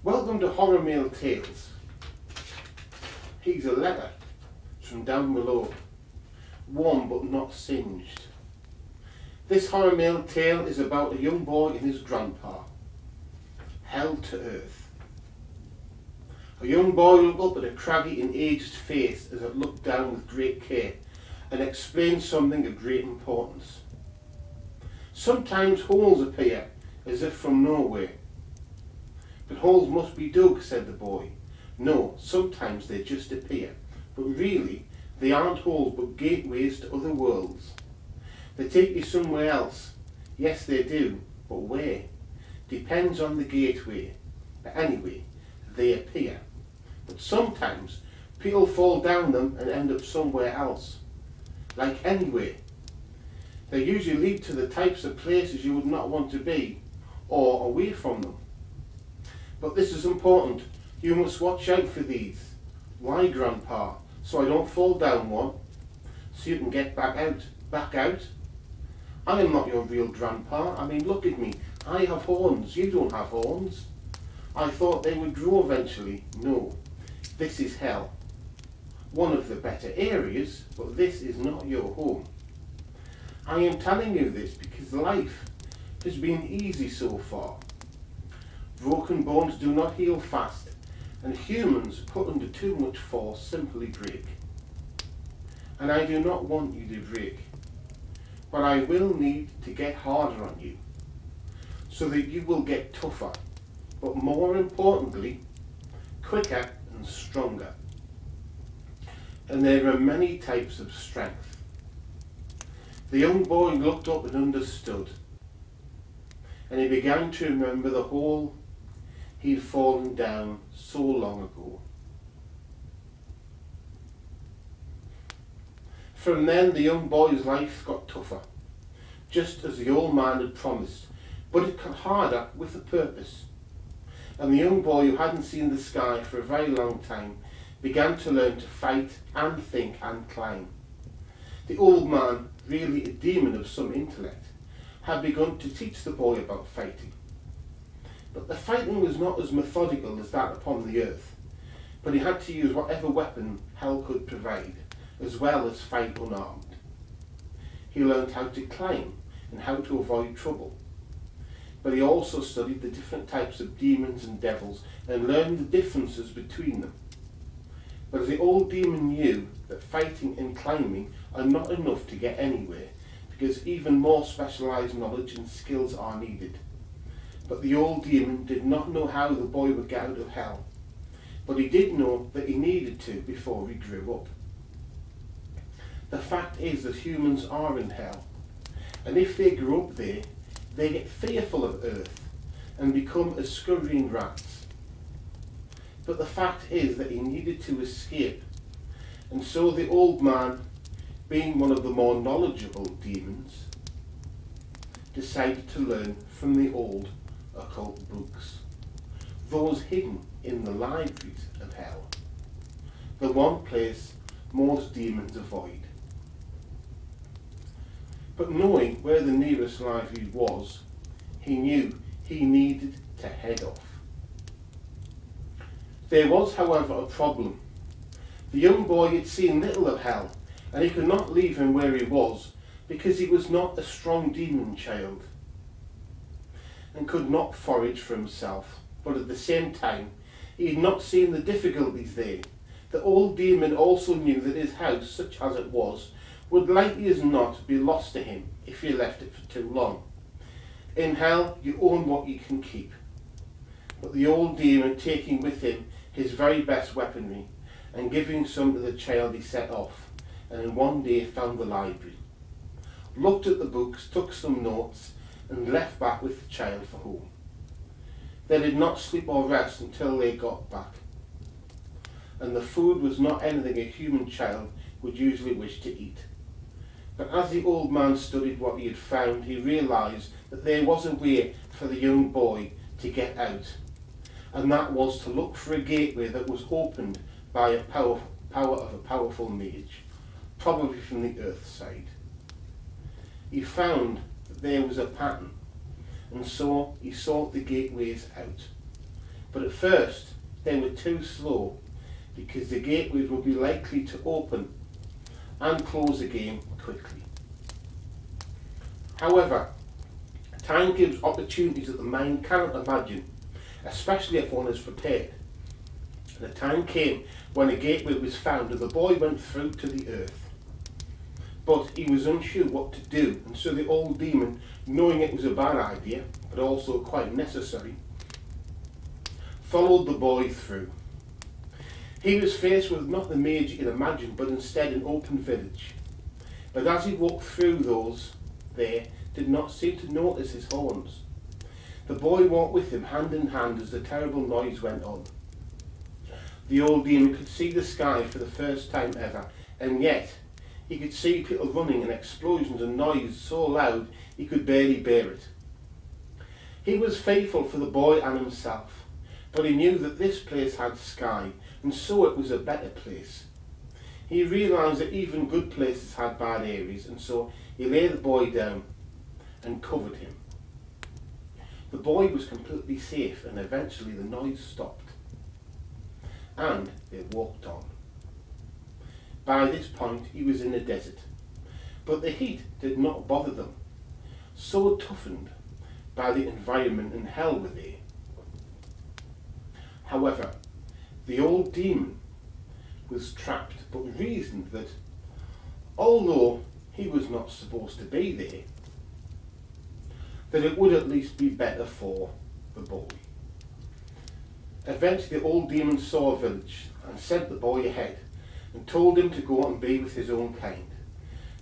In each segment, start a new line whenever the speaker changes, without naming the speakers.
Welcome to Horrormail Tales. Here's a letter from down below, warm but not singed. This Horrormail tale is about a young boy and his grandpa, held to earth. A young boy looked up at a craggy and aged face as it looked down with great care and explained something of great importance. Sometimes holes appear as if from nowhere. But holes must be dug, said the boy. No, sometimes they just appear, but really they aren't holes but gateways to other worlds. They take you somewhere else. Yes, they do, but where? Depends on the gateway. But anyway, they appear. But sometimes people fall down them and end up somewhere else. Like anywhere. They usually lead to the types of places you would not want to be, or away from them. But this is important. You must watch out for these. Why, Grandpa? So I don't fall down one? So you can get back out? Back out? I am not your real grandpa. I mean, look at me. I have horns. You don't have horns. I thought they would grow eventually. No. This is hell. One of the better areas, but this is not your home. I am telling you this because life has been easy so far. Broken bones do not heal fast, and humans put under too much force simply break. And I do not want you to break, but I will need to get harder on you, so that you will get tougher, but more importantly, quicker and stronger. And there are many types of strength. The young boy looked up and understood, and he began to remember the hole he'd fallen down so long ago. From then the young boy's life got tougher, just as the old man had promised, but it got harder with a purpose. And the young boy, who hadn't seen the sky for a very long time, began to learn to fight and think and climb. The old man, really a demon of some intellect, had begun to teach the boy about fighting. But the fighting was not as methodical as that upon the earth, but he had to use whatever weapon hell could provide, as well as fight unarmed. He learned how to climb and how to avoid trouble. But he also studied the different types of demons and devils and learned the differences between them. But the old demon knew that fighting and climbing are not enough to get anywhere, because even more specialised knowledge and skills are needed. But the old demon did not know how the boy would get out of hell, but he did know that he needed to before he grew up. The fact is that humans are in hell, and if they grow up there, they get fearful of earth and become as scurrying rats. But the fact is that he needed to escape, and so the old man, being one of the more knowledgeable demons, decided to learn from the old occult books, those hidden in the libraries of hell, the one place most demons avoid. But knowing where the nearest library was, he knew he needed to head off. There was, however, a problem. The young boy had seen little of hell, and he could not leave him where he was, because he was not a strong demon child, and could not forage for himself. But at the same time, he had not seen the difficulties there. The old demon also knew that his house, such as it was, would likely as not be lost to him if he left it for too long. In hell, you own what you can keep. But the old demon, taking with him his very best weaponry, and giving some to the child, he set off, and in one day found the library, looked at the books, took some notes, and left back with the child for home. They did not sleep or rest until they got back, and the food was not anything a human child would usually wish to eat. But as the old man studied what he had found, he realised that there was a way for the young boy to get out, and that was to look for a gateway that was opened by a power of a powerful mage, probably from the earth side. He found that there was a pattern, and so he sought the gateways out. But at first they were too slow, because the gateways would be likely to open and close again quickly. However, time gives opportunities that the mind cannot imagine, especially if one is prepared. The time came when a gateway was found and the boy went through to the earth. But he was unsure what to do, and so the old demon, knowing it was a bad idea, but also quite necessary, followed the boy through. He was faced with not the maze he had imagined, but instead an open village. But as he walked through, those there did not seem to notice his horns. The boy walked with him hand in hand as the terrible noise went on. The old demon could see the sky for the first time ever, and yet he could see people running and explosions and noise so loud he could barely bear it. He was faithful for the boy and himself, but he knew that this place had sky, and so it was a better place. He realised that even good places had bad areas, and so he lay the boy down and covered him. The boy was completely safe, and eventually the noise stopped, and they walked on. By this point he was in the desert, but the heat did not bother them, so toughened by the environment and hell were there. However, the old demon was trapped, but reasoned that although he was not supposed to be there, that it would at least be better for the boy. Eventually the old demon saw a village and sent the boy ahead and told him to go and be with his own kind.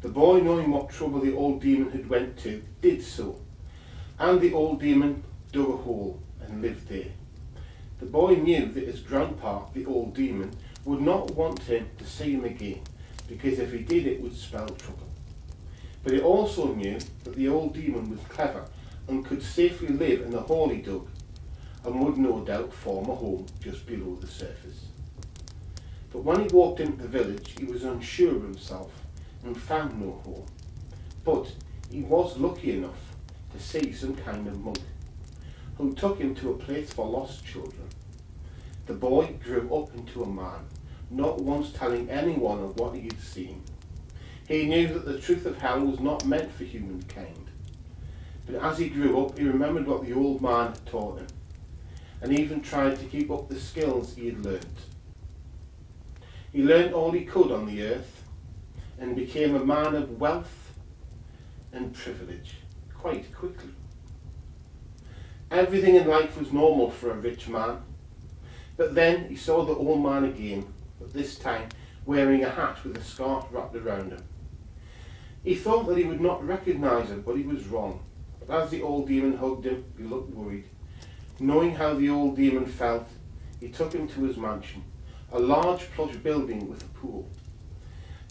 The boy, knowing what trouble the old demon had went to, did so, and the old demon dug a hole and lived there. The boy knew that his grandpa, the old demon, would not want him to see him again, because if he did it would spell trouble. But he also knew that the old demon was clever and could safely live in the hole he dug, and would no doubt form a home just below the surface. But when he walked into the village, he was unsure of himself and found no home. But he was lucky enough to see some kind of monk, who took him to a place for lost children. The boy grew up into a man, not once telling anyone of what he had seen. He knew that the truth of hell was not meant for humankind. But as he grew up, he remembered what the old man had taught him, and even tried to keep up the skills he had learnt. He learnt all he could on the earth, and became a man of wealth and privilege quite quickly. Everything in life was normal for a rich man, but then he saw the old man again, but this time wearing a hat with a scarf wrapped around him. He thought that he would not recognise him, but he was wrong. But as the old demon hugged him, he looked worried. Knowing how the old demon felt, he took him to his mansion, a large plush building with a pool.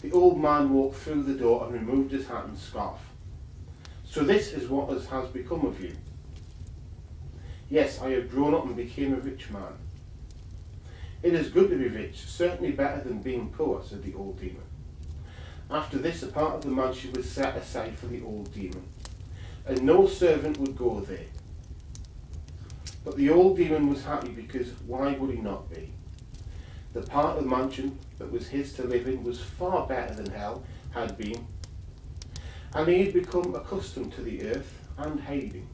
The old man walked through the door and removed his hat and scarf. So this is what has become of you. Yes, I have grown up and became a rich man. It is good to be rich, certainly better than being poor, said the old demon. After this, a part of the mansion was set aside for the old demon, and no servant would go there. But the old demon was happy, because why would he not be? The part of the mansion that was his to live in was far better than hell had been, and he had become accustomed to the earth and hiding.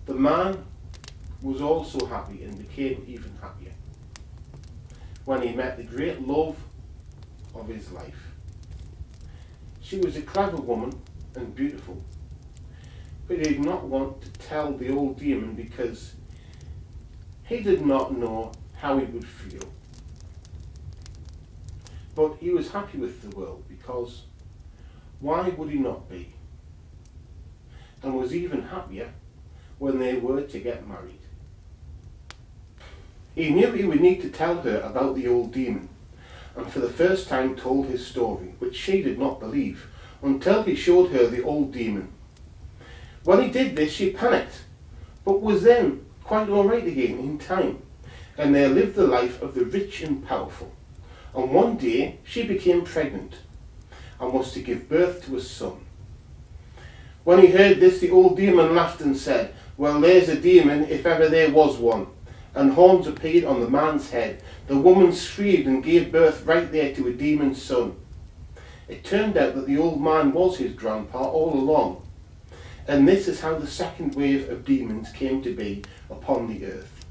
The man was also happy and became even happier when he met the great love of his life. She was a clever woman and beautiful, but he did not want to tell the old demon because he did not know how he would feel. But he was happy with the world, because why would he not be? And was even happier when they were to get married. He knew he would need to tell her about the old demon, and for the first time told his story, which she did not believe, until he showed her the old demon. When he did this, she panicked, but was then quite all right again in time, and they lived the life of the rich and powerful. And one day she became pregnant and was to give birth to a son. When he heard this, the old demon laughed and said, Well, there's a demon, if ever there was one. And horns appeared on the man's head. The woman screamed and gave birth right there to a demon's son. It turned out that the old man was his grandpa all along. And this is how the second wave of demons came to be upon the earth.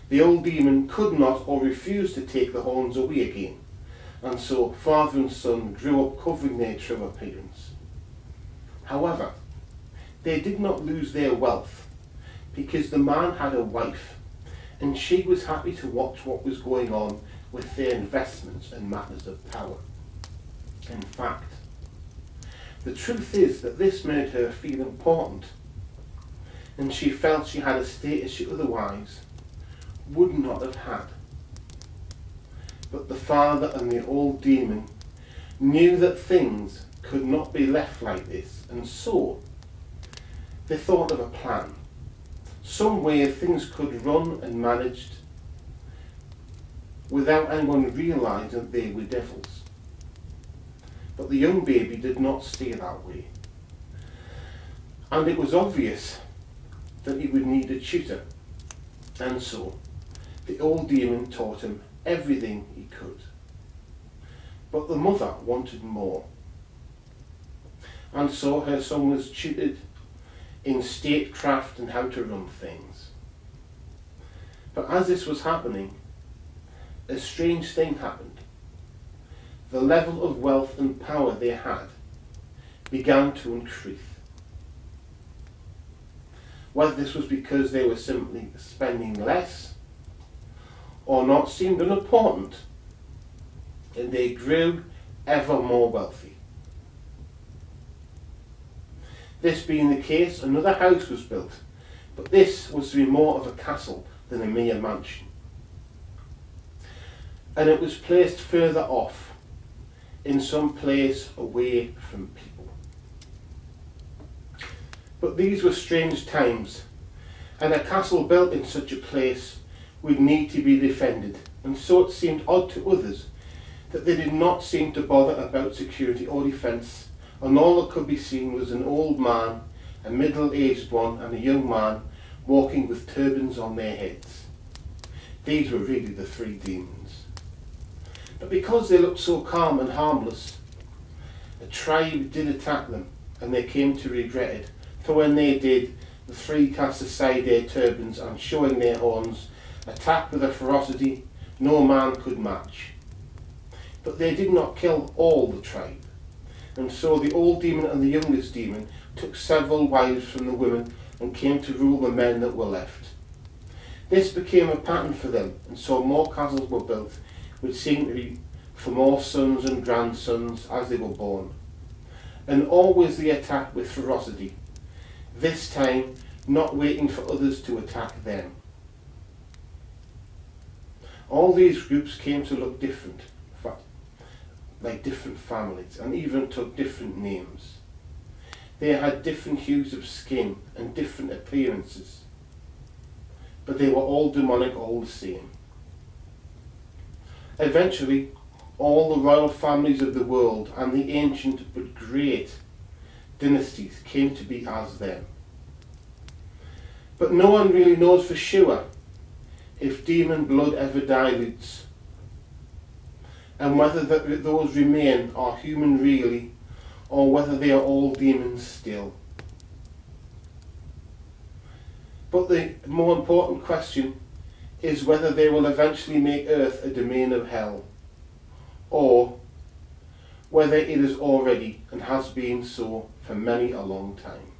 The old demon could not or refused to take the horns away again, and so father and son grew up covering their true appearance. However, they did not lose their wealth, because the man had a wife, and she was happy to watch what was going on with their investments and matters of power. In fact, the truth is that this made her feel important, and she felt she had a status she otherwise would not have had. But the father and the old demon knew that things could not be left like this, and so they thought of a plan, some way things could run and managed without anyone realising that they were devils. But the young baby did not stay that way, and it was obvious that he would need a tutor, and so the old demon taught him everything he could. But the mother wanted more, and so her son was tutored in statecraft and how to run things. But as this was happening, a strange thing happened. The level of wealth and power they had began to increase. Whether this was because they were simply spending less or not seemed unimportant, and they grew ever more wealthy. This being the case, another house was built, but this was to be more of a castle than a mere mansion. And it was placed further off, in some place away from people. But these were strange times, and a castle built in such a place would need to be defended, and so it seemed odd to others that they did not seem to bother about security or defence, and all that could be seen was an old man, a middle-aged one, and a young man walking with turbans on their heads. These were really the three demons. But because they looked so calm and harmless, a tribe did attack them, and they came to regret it. For when they did, the three cast aside their turbans and, showing their horns, attacked with a ferocity no man could match. But they did not kill all the tribe, and so the old demon and the youngest demon took several wives from the women and came to rule the men that were left. This became a pattern for them, and so more castles were built, which seemed to be for more sons and grandsons as they were born. And always they attacked with ferocity, this time not waiting for others to attack them. All these groups came to look different, like different families, and even took different names. They had different hues of skin and different appearances, but they were all demonic, all the same. Eventually, all the royal families of the world and the ancient but great dynasties came to be as them. But no one really knows for sure if demon blood ever dilutes, and whether those remain are human really, or whether they are all demons still. But the more important question is whether they will eventually make earth a domain of hell, or whether it is already and has been so for many a long time.